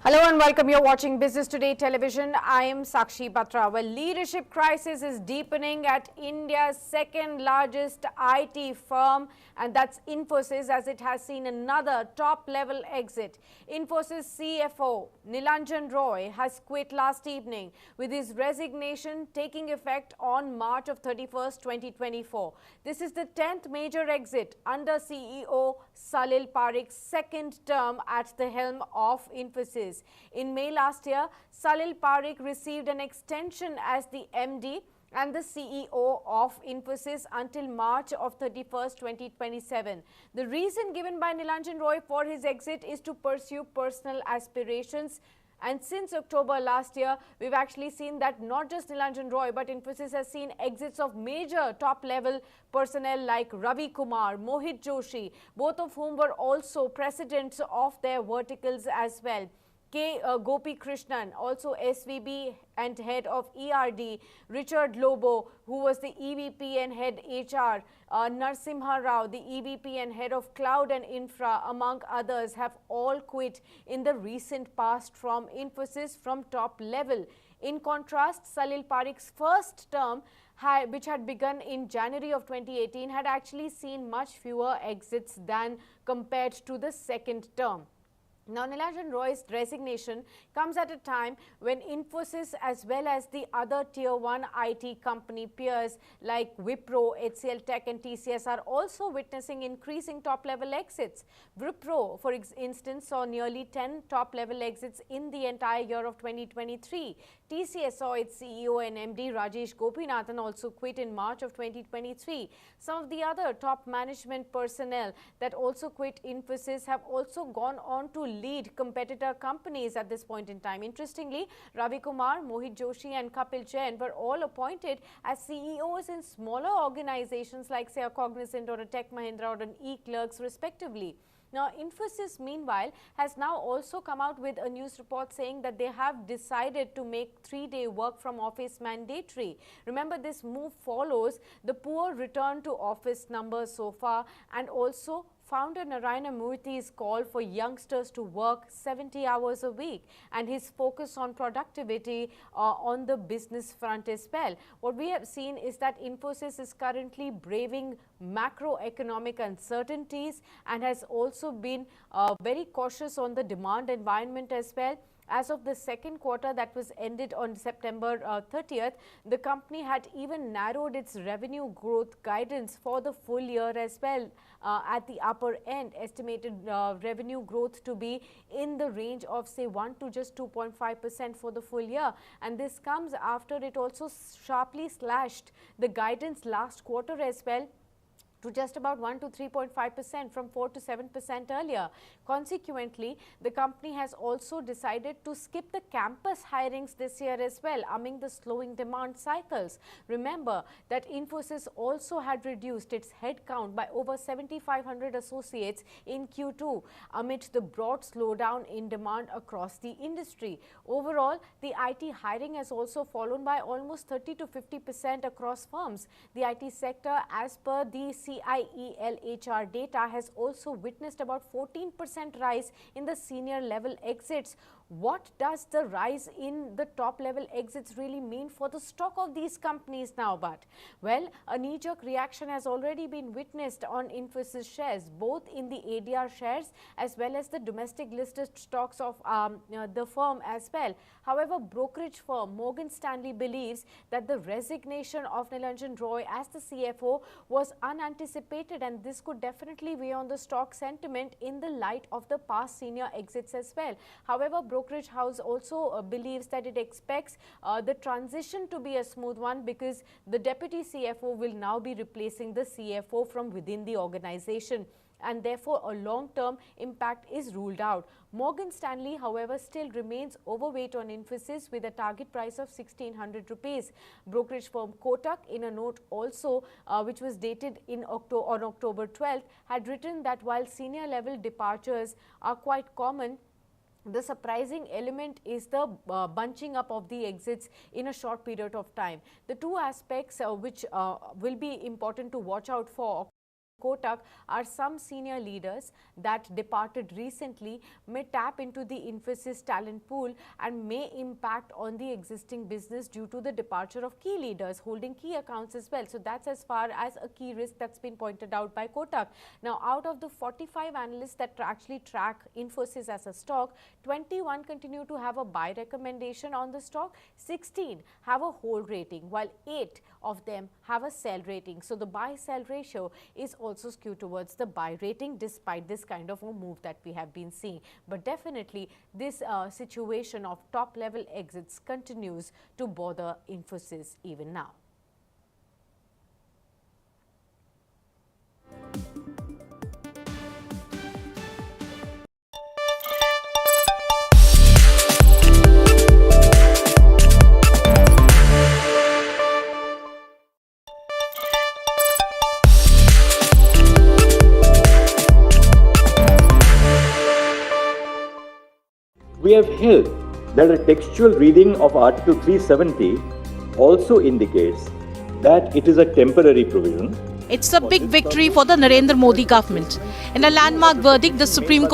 Hello and welcome. You're watching Business Today Television. I am Sakshi Batra. Well, leadership crisis is deepening at India's second largest IT firm, and that's Infosys, as it has seen another top-level exit. Infosys CFO Nilanjan Roy has quit last evening, with his resignation taking effect on March of 31st, 2024. This is the 10th major exit under CEO Salil Parikh's second term at the helm of Infosys. In May last year, Salil Parikh received an extension as the MD and the CEO of Infosys until March of 31st, 2027. The reason given by Nilanjan Roy for his exit is to pursue personal aspirations. And since October last year, we've actually seen that not just Nilanjan Roy, but Infosys has seen exits of major top-level personnel like Ravi Kumar, Mohit Joshi, both of whom were also presidents of their verticals as well. Gopi Krishnan, also SVB and head of ERD, Richard Lobo, who was the EVP and head HR, Narsimha Rao, the EVP and head of Cloud and Infra, among others, have all quit in the recent past from Infosys from top level. In contrast, Salil Parikh's first term, which had begun in January of 2018, had actually seen much fewer exits than compared to the second term. Now, Nilanjan Roy's resignation comes at a time when Infosys, as well as the other Tier 1 IT company peers like Wipro, HCL Tech and TCS are also witnessing increasing top-level exits. Wipro, for instance, saw nearly 10 top-level exits in the entire year of 2023. TCS saw its CEO and MD Rajesh Gopinathan also quit in March of 2023. Some of the other top management personnel that also quit Infosys have also gone on to lead competitor companies at this point in time. Interestingly, Ravi Kumar, Mohit Joshi and Kapil Jain were all appointed as CEOs in smaller organizations like, say, a Cognizant or a Tech Mahindra or an eClerx respectively. Now, Infosys, meanwhile, has now also come out with a news report saying that they have decided to make 3-day work from office mandatory. Remember, this move follows the poor return to office numbers so far, and also founder Narayana Murthy's call for youngsters to work 70 hours a week and his focus on productivity on the business front as well. What we have seen is that Infosys is currently braving macroeconomic uncertainties and has also been very cautious on the demand environment as well. As of the second quarter that was ended on September 30th, the company had even narrowed its revenue growth guidance for the full year as well. At the upper end, estimated revenue growth to be in the range of, say, 1 to just 2.5% for the full year. And this comes after it also sharply slashed the guidance last quarter as well, to just about 1 to 3.5% from 4 to 7% earlier. Consequently, the company has also decided to skip the campus hirings this year as well, among the slowing demand cycles. Remember that Infosys also had reduced its headcount by over 7,500 associates in Q2 amid the broad slowdown in demand across the industry. Overall, the IT hiring has also fallen by almost 30 to 50% across firms. The IT sector, as per the CIEL HR data, has also witnessed about 14% rise in the senior level exits. What does the rise in the top level exits really mean for the stock of these companies now? But, well, a knee-jerk reaction has already been witnessed on Infosys shares, both in the ADR shares as well as the domestic listed stocks of the firm as well. However, brokerage firm Morgan Stanley believes that the resignation of Nilanjan Roy as the CFO was unanticipated, and this could definitely weigh on the stock sentiment in the light of the past senior exits as well. However, brokerage house also believes that it expects the transition to be a smooth one, because the deputy CFO will now be replacing the CFO from within the organization, and therefore a long-term impact is ruled out. Morgan Stanley, however, still remains overweight on Infosys with a target price of 1,600 rupees. Brokerage firm Kotak, in a note also which was dated on October 12th, had written that while senior level departures are quite common, the surprising element is the bunching up of the exits in a short period of time. The two aspects which will be important to watch out for Kotak are some senior leaders that departed recently may tap into the Infosys talent pool and may impact on the existing business due to the departure of key leaders holding key accounts as well. So that's as far as a key risk that's been pointed out by Kotak. Now, out of the 45 analysts that actually track Infosys as a stock, 21 continue to have a buy recommendation on the stock, 16 have a hold rating, while 8 of them have a sell rating. So the buy-sell ratio is also skewed towards the buy rating despite this kind of a move that we have been seeing. But definitely this situation of top-level exits continues to bother Infosys even now. We have held that a textual reading of Article 370 also indicates that it is a temporary provision. It's a big victory for the Narendra Modi government. In a landmark verdict, the Supreme Court